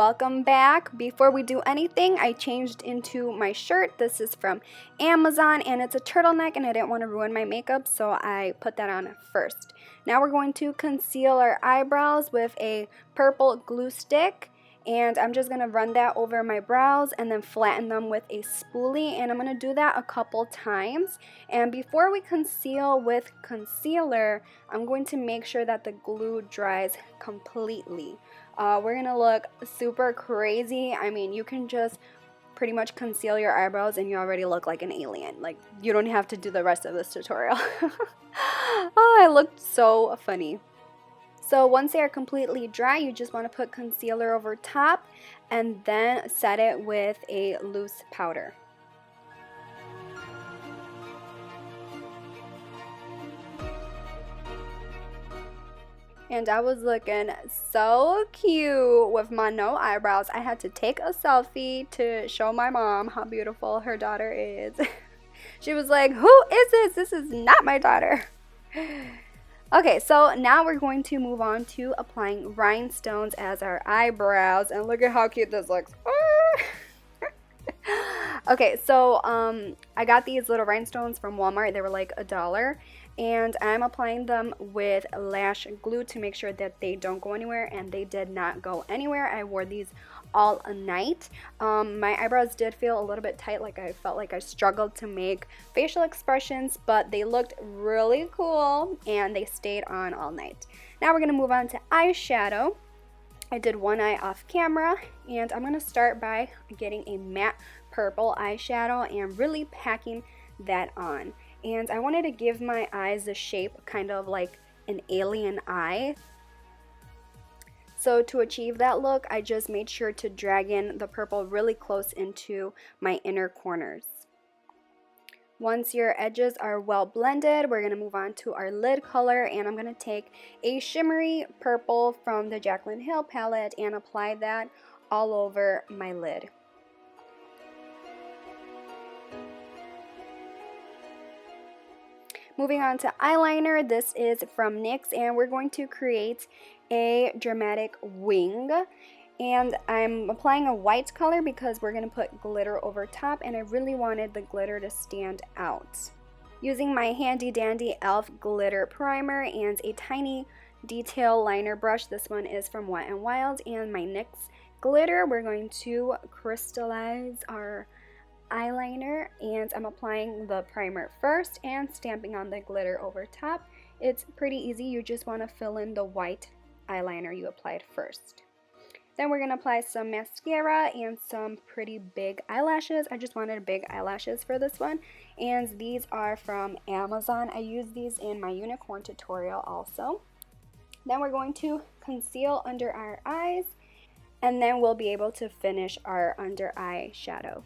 welcome back. Before we do anything, I changed into my shirt. This is from Amazon and it's a turtleneck and I didn't want to ruin my makeup, so I put that on first. Now we're going to conceal our eyebrows with a purple glue stick, and I'm just going to run that over my brows and then flatten them with a spoolie, and I'm going to do that a couple times. And before we conceal with concealer, I'm going to make sure that the glue dries completely. We're going to look super crazy. I mean, you can just pretty much conceal your eyebrows and you already look like an alien. Like, you don't have to do the rest of this tutorial. Oh, I looked so funny. So once they are completely dry, you just want to put concealer over top and then set it with a loose powder. And I was looking so cute with my no eyebrows. I had to take a selfie to show my mom how beautiful her daughter is. She was like, "Who is this? This is not my daughter." Okay, so now we're going to move on to applying rhinestones as our eyebrows. And look at how cute this looks. Okay, so I got these little rhinestones from Walmart. They were like $1. And I'm applying them with lash glue to make sure that they don't go anywhere, and they did not go anywhere. I wore these all night. My eyebrows did feel a little bit tight, like I felt like I struggled to make facial expressions, but they looked really cool and they stayed on all night. Now we're going to move on to eyeshadow. I did one eye off camera, and I'm going to start by getting a matte purple eyeshadow and really packing that on. And I wanted to give my eyes the shape kind of like an alien eye. So to achieve that look, I just made sure to drag in the purple really close into my inner corners. Once your edges are well blended, we're going to move on to our lid color, and I'm going to take a shimmery purple from the Jaclyn Hill palette and apply that all over my lid. Moving on to eyeliner, this is from NYX, and we're going to create a dramatic wing. And I'm applying a white color because we're going to put glitter over top, and I really wanted the glitter to stand out. Using my handy dandy e.l.f. glitter primer and a tiny detail liner brush, this one is from Wet n Wild, and my NYX glitter, we're going to crystallize our eyeliner, and I'm applying the primer first and stamping on the glitter over top. It's pretty easy. You just want to fill in the white eyeliner you applied first. Then we're going to apply some mascara and some pretty big eyelashes. I just wanted big eyelashes for this one, and these are from Amazon. I used these in my unicorn tutorial also. Then we're going to conceal under our eyes, and then we'll be able to finish our under eye shadow.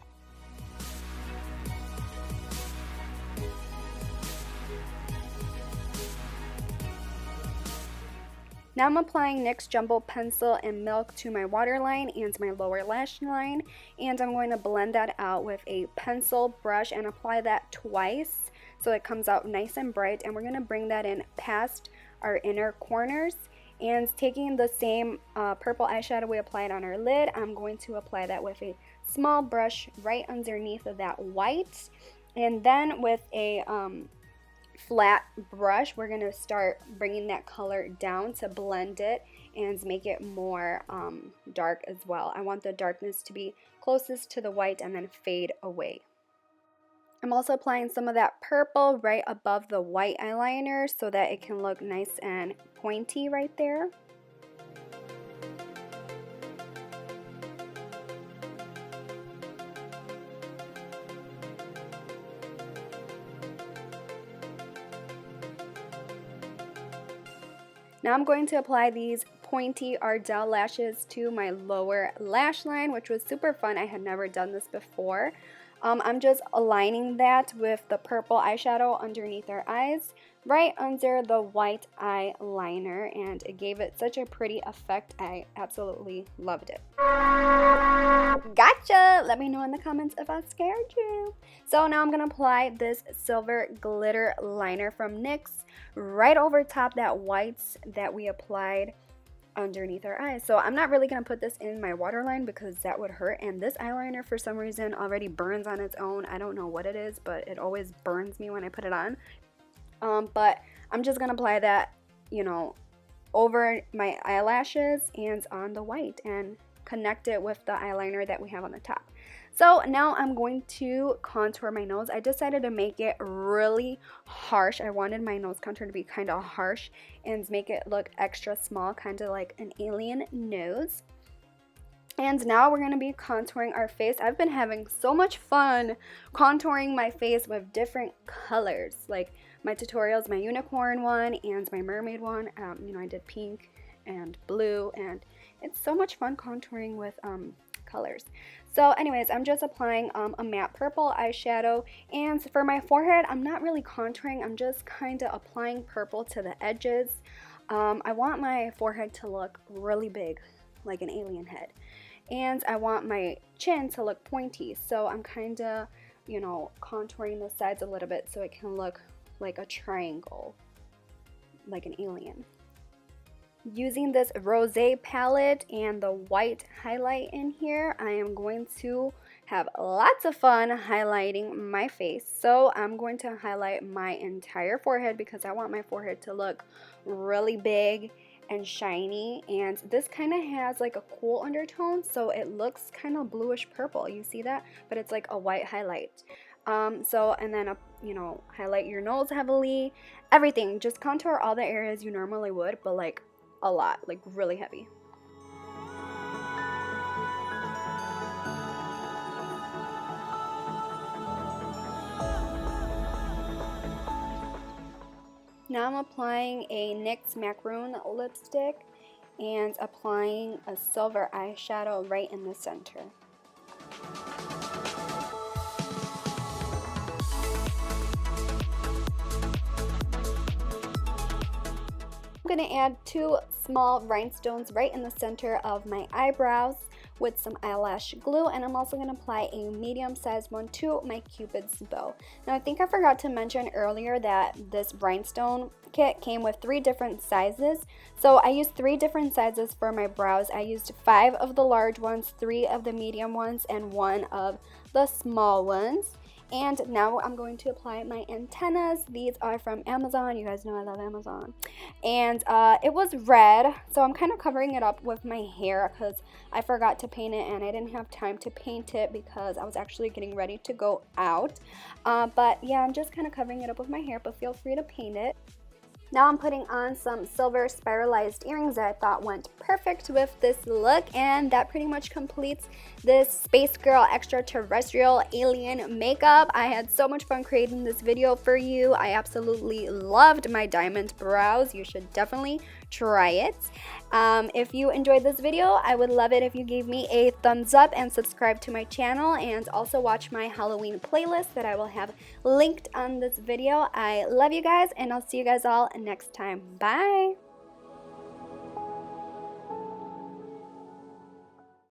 Now I'm applying NYX Jumbo Pencil and Milk to my waterline and my lower lash line, and I'm going to blend that out with a pencil brush and apply that twice so it comes out nice and bright. And we're going to bring that in past our inner corners, and taking the same purple eyeshadow we applied on our lid, I'm going to apply that with a small brush right underneath of that white, and then with a flat brush, we're going to start bringing that color down to blend it and make it more dark as well. I want the darkness to be closest to the white and then fade away. I'm also applying some of that purple right above the white eyeliner so that it can look nice and pointy right there. Now I'm going to apply these pointy Ardell lashes to my lower lash line, which was super fun. I had never done this before. I'm just aligning that with the purple eyeshadow underneath our eyes, right under the white eyeliner, and it gave it such a pretty effect. I absolutely loved it. Gotcha! Let me know in the comments if I scared you. So now I'm going to apply this silver glitter liner from NYX right over top that whites that we applied underneath our eyes. So I'm not really going to put this in my waterline because that would hurt, and this eyeliner for some reason already burns on its own. I don't know what it is, but it always burns me when I put it on. But I'm just going to apply that, you know, over my eyelashes and on the white and connect it with the eyeliner that we have on the top. So now I'm going to contour my nose. I decided to make it really harsh. I wanted my nose contour to be kind of harsh and make it look extra small, kind of like an alien nose. And now we're going to be contouring our face. I've been having so much fun contouring my face with different colors. Like my tutorials, my unicorn one and my mermaid one. You know, I did pink and blue, and it's so much fun contouring with colors. So anyways, I'm just applying a matte purple eyeshadow, and for my forehead, I'm not really contouring. I'm just kind of applying purple to the edges. I want my forehead to look really big, like an alien head. And I want my chin to look pointy, so I'm kind of, you know, contouring the sides a little bit so it can look like a triangle, like an alien. Using this rosé palette and the white highlight in here, I am going to have lots of fun highlighting my face. So I'm going to highlight my entire forehead because I want my forehead to look really big and shiny, and this kind of has like a cool undertone, so it looks kind of bluish purple. You see that? But it's like a white highlight. And then you know, highlight your nose heavily, everything. Just contour all the areas you normally would, but like a lot, like really heavy. Now I'm applying a NYX macaron lipstick and applying a silver eyeshadow right in the center. I'm going to add 2 small rhinestones right in the center of my eyebrows with some eyelash glue, and I'm also going to apply a medium-sized one to my Cupid's bow. Now I think I forgot to mention earlier that this rhinestone kit came with 3 different sizes, so I used 3 different sizes for my brows. I used 5 of the large ones, 3 of the medium ones, and 1 of the small ones. And now I'm going to apply my antennas. These are from Amazon. You guys know I love Amazon. And it was red, so I'm kind of covering it up with my hair because I forgot to paint it and I didn't have time to paint it because I was actually getting ready to go out. But yeah, I'm just kind of covering it up with my hair, but feel free to paint it. Now I'm putting on some silver spiralized earrings that I thought went perfect with this look, and that pretty much completes this Space Girl Extraterrestrial Alien makeup. I had so much fun creating this video for you. I absolutely loved my diamond brows. You should definitely try it. If you enjoyed this video, I would love it if you gave me a thumbs up and subscribe to my channel, and also watch my Halloween playlist that I will have linked on this video. I love you guys, and I'll see you guys all next time. Bye!